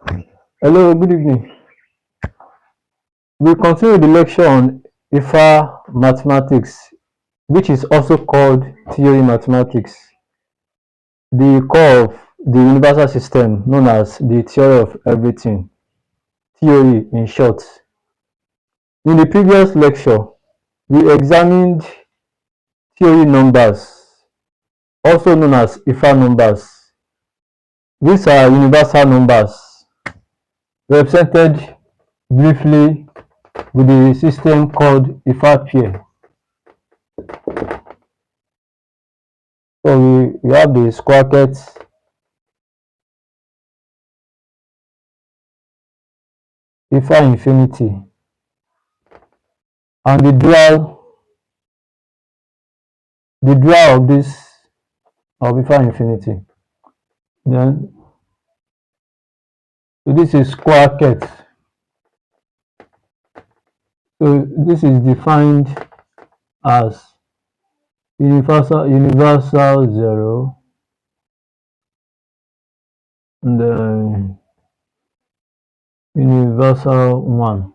Hello, good evening. We continue the lecture on Ifa Mathematics, which is also called TOE Mathematics, the core of the universal system known as the theory of everything, TOE in short. In the previous lecture, we examined TOE numbers, also known as Ifa numbers. These are universal numbers represented briefly with the system called Ifa pair. So we have the square brackets, Ifa infinity, and the dual of this of Ifa infinity. Then so this is square bracket. So this is defined as universal zero, and then universal one.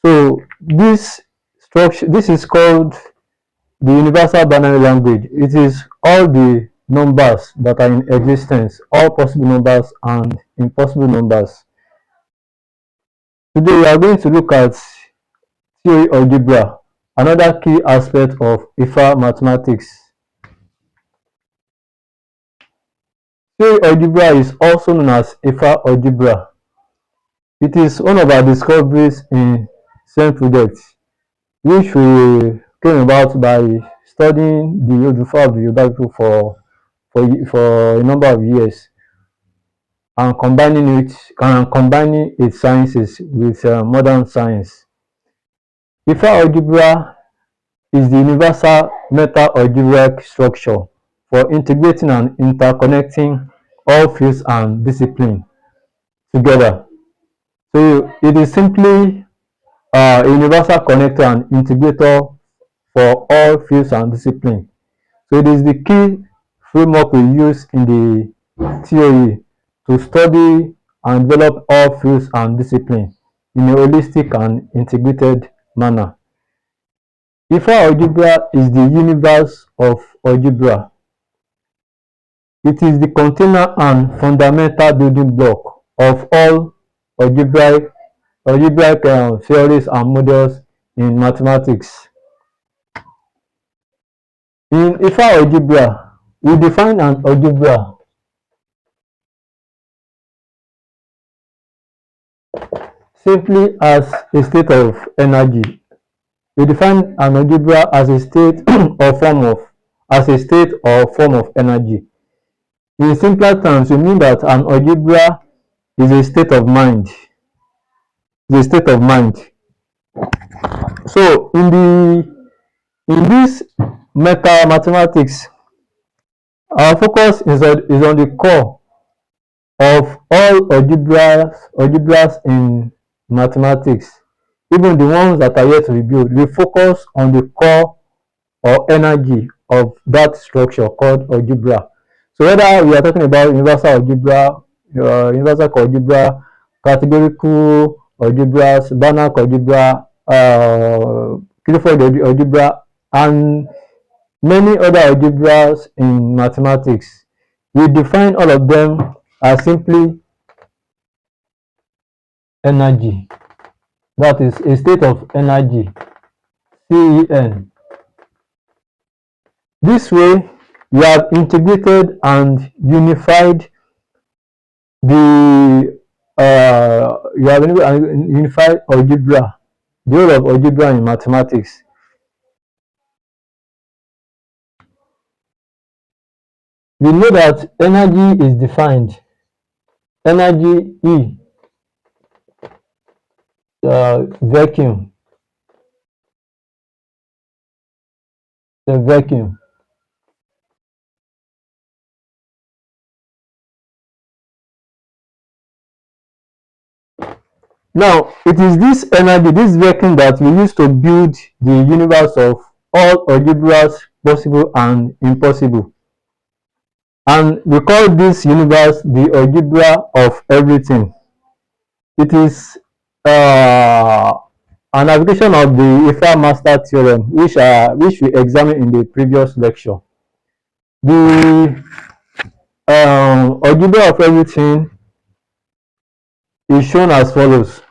So this structure, this is called the universal binary language. It is all the numbers that are in existence, all possible numbers and impossible numbers. Today we are going to look at TOE Algebra, another key aspect of Ifa Mathematics. TOE Algebra is also known as Ifa Algebra. It is one of our discoveries in STEM projects, which we came about by studying the Odufa of the Yoruba people for a number of years, and combining its sciences with modern science. Ifa Algebra is the universal meta-algebraic structure for integrating and interconnecting all fields and disciplines together. So it is simply a universal connector and integrator for all fields and disciplines. So it is the key framework we use in the theory to study and develop all fields and disciplines in a holistic and integrated manner. Ifa algebra is the universe of algebra. It is the container and fundamental building block of all algebraic theories and models in mathematics. In Ifa algebra, we define an algebra simply as a state of energy. We define an algebra as a state or form of energy. In simpler terms, we mean that an algebra is a state of mind. So in this mathematics, our focus is on the core of all algebras in mathematics, even the ones that are yet to be built. We focus on the core or energy of that structure called algebra. So whether we are talking about universal algebra, universal algebra, categorical algebras, Banach algebra, Clifford algebra, and many other algebras in mathematics, we define all of them as simply energy. That is a state of energy, CEN. This way, we have integrated and unified unified algebra, the whole of algebra in mathematics. We know that energy is defined. Energy E, vacuum. The vacuum. Now, it is this energy, this vacuum, that we use to build the universe of all algebras possible and impossible. And we call this universe the algebra of everything. It is an application of the Ifa Master Theorem, which we examined in the previous lecture. The algebra of everything is shown as follows.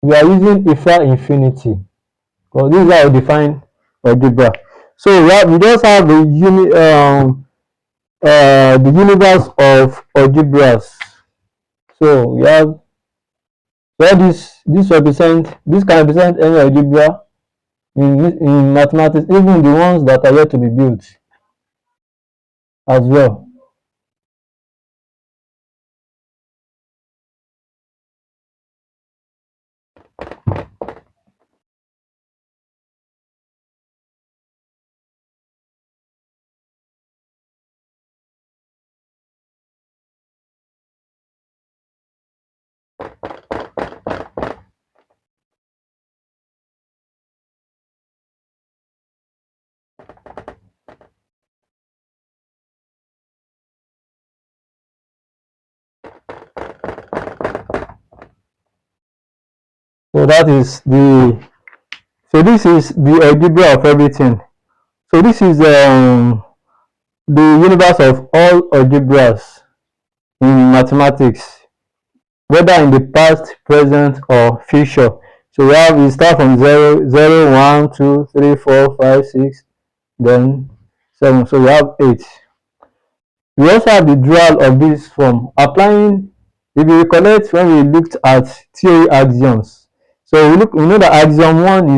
We are using Ifa infinity because this is how we define algebra. So we just have the universe of algebras. So we have where this can represent any algebra in mathematics, even the ones that are yet to be built as well. So this is the algebra of everything. So this is the universe of all algebras in mathematics, whether in the past, present, or future. So we start from 0, 0, 1, 2, 3, 4, 5, 6, then 7. So we have 8. We also have the dual of this form. Applying, if you recollect when we looked at TOE axioms. So we know that axiom 1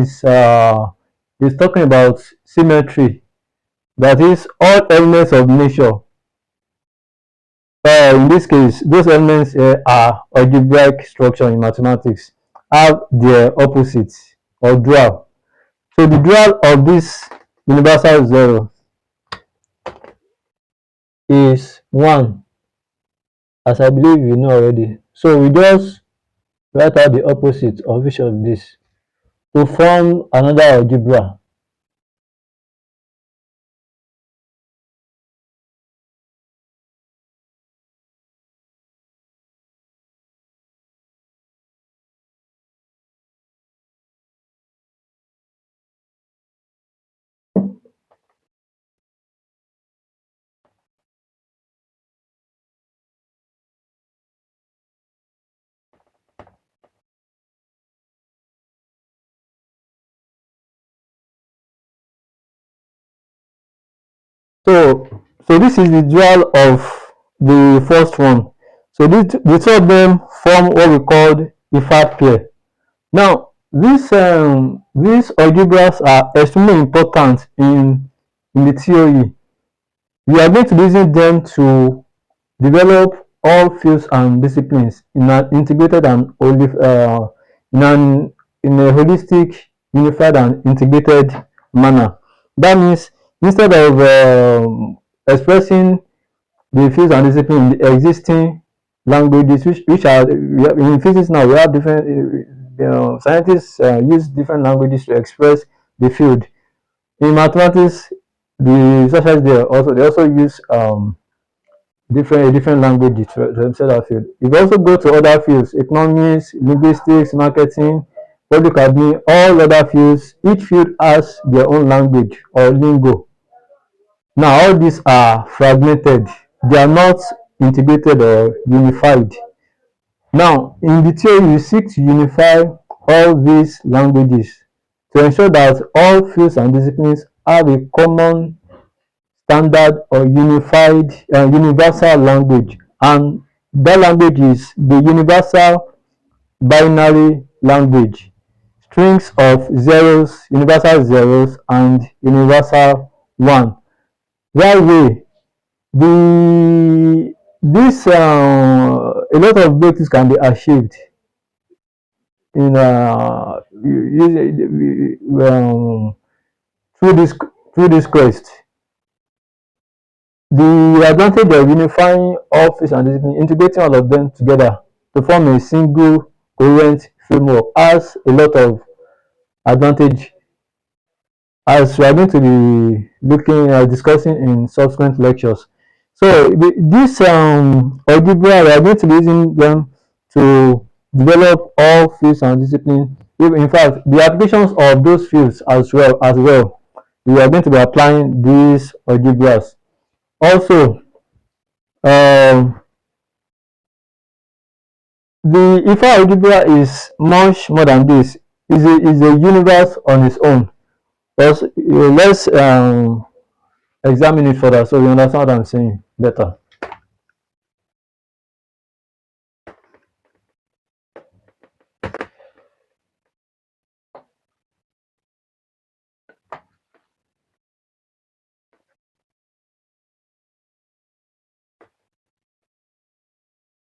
is talking about symmetry. That is, all elements of nature. In this case, those elements are algebraic structure in mathematics, have their opposites or dual. So the dual of this universal zero is 1, as I believe you know already. So we just write out the opposite of each of these to form another algebra. So this is the dual of the first one. So the two of them form what we call Ifa pair. Now, these algebras are extremely important in the theory. We are going to be using them to develop all fields and disciplines in an integrated and in an in a holistic, unified and integrated manner. That means instead of expressing the fields and disciplines in the existing languages, which are in physics now, we have different scientists use different languages to express the field. In mathematics, the researchers they also use different languages to express that field. If you also go to other fields, economics, linguistics, marketing, public admin, all other fields, each field has their own language or lingo. Now all these are fragmented, they are not integrated or unified. Now in the theory, we seek to unify all these languages to ensure that all fields and disciplines have a common standard or universal language, and that language is the universal binary language, strings of zeros, universal zeros and universal one. That way, the this a lot of breakthroughs can be achieved in through this quest. The advantage of unifying all fields and disciplines, integrating all of them together to form a single coherent framework, has a lot of advantage as we are going to be looking discussing in subsequent lectures. So this algebra, we are going to be using them to develop all fields and disciplines. In fact, the applications of those fields as well, we are going to be applying these algebras. Also, um, the Ifa algebra is much more than this. Is a universe on its own. Let's examine it further so you understand what I'm saying better.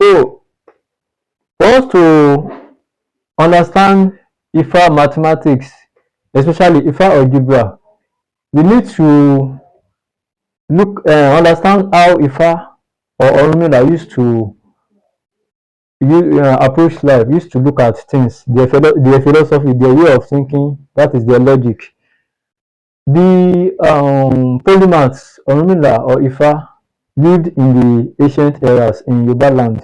So, for us to understand Ifa mathematics, especially Ifa algebra, we need to understand how Ifa or Orunmila used to approach life, used to look at things, their philosophy, their way of thinking, that is their logic. The polymaths, Orunmila or Ifa, lived in the ancient eras in Yoruba land.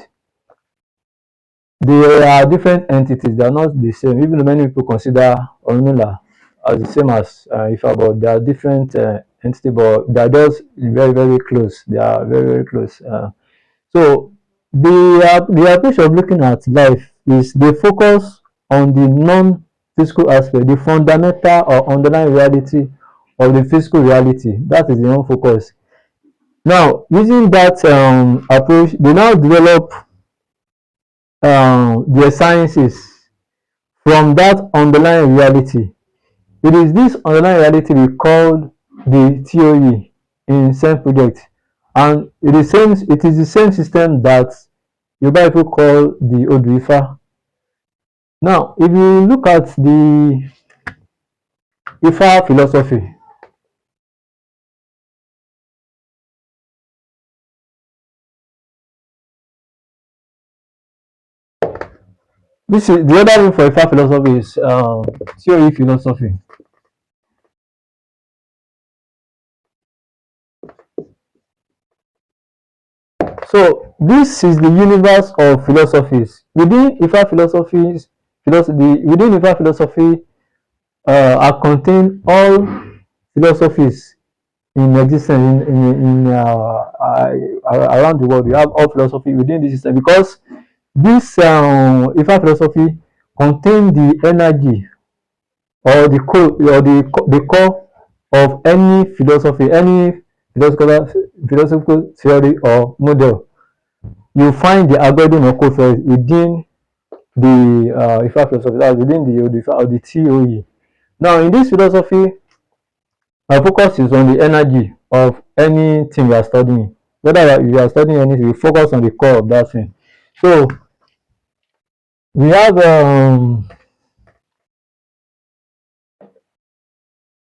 They are different entities, they are not the same. Even though many people consider Orunmila as the same as Ifa, but they are different entities, but they are just very, very close. They are very, very close. So the approach of looking at life is they focus on the non-physical aspect, the fundamental or underlying reality of the physical reality. That is the main focus. Now, using that approach, they now develop their sciences from that underlying reality. It is this underlying reality we call the TOE in SEM project, and it is the same system that Yoruba people call the Odu Ifa. Now, if you look at the Ifa philosophy, this is the other name for Ifa philosophy is TOE philosophy. So this is the universe of philosophies. Within Ifa philosophy are contained all philosophies in existence around the world. We have all philosophy within this system because this Ifa philosophy contain the energy or the core of any philosophy, any philosophical theory or model. You find the algorithm or code for it within the Ifa philosophy, that's within the TOE. Now, in this philosophy, our focus is on the energy of anything we are studying. Whether you are studying anything, we focus on the core of that thing. So we have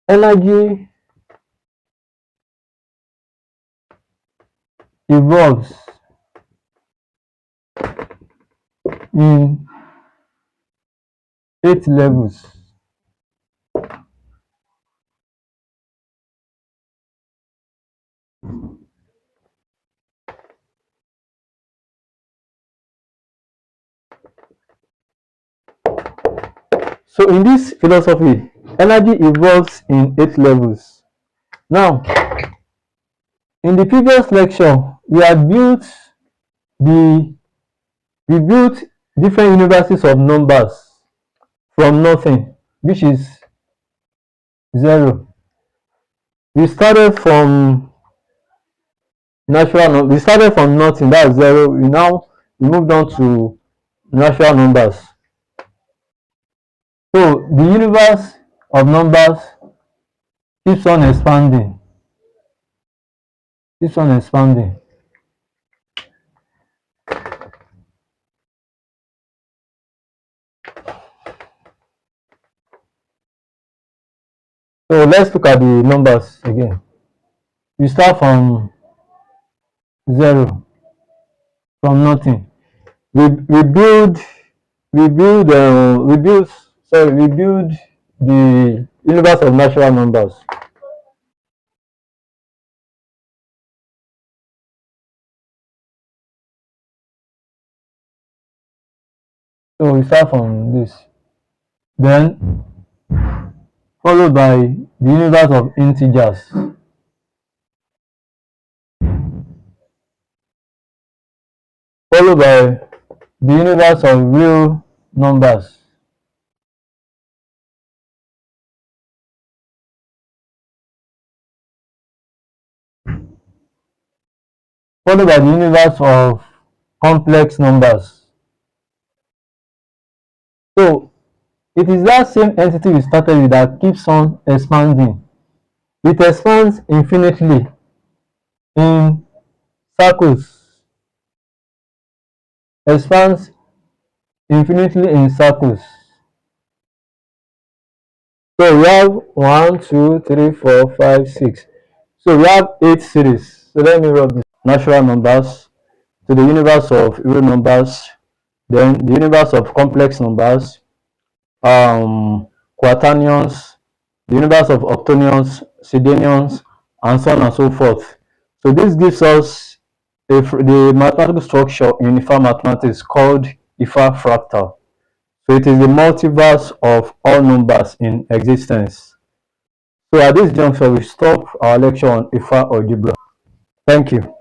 energy evolves in 8 levels. So in this philosophy, energy evolves in 8 levels. Now, in the previous lecture, the we built different universes of numbers from nothing, which is zero. We started from we started from nothing, that's zero. We moved on to natural numbers. So the universe of numbers keeps on expanding, keeps on expanding. So let's look at the numbers again. We start from zero, from nothing. We build we build we build sorry we build the universe of natural numbers. So we start from this. Then followed by the universe of integers. Followed by the universe of real numbers. Followed by the universe of complex numbers. So it is that same entity we started with that keeps on expanding. It expands infinitely in circles. Expands infinitely in circles. So we have 1, 2, 3, 4, 5, 6. So we have 8 series. So let me rub this. Natural numbers to the universe of real numbers, then the universe of complex numbers, quaternions, the universe of octonions, sedenions, and so on and so forth. So this gives us the mathematical structure in Ifa mathematics called Ifa fractal. So it is the multiverse of all numbers in existence. So at this juncture, we stop our lecture on Ifa algebra. Thank you.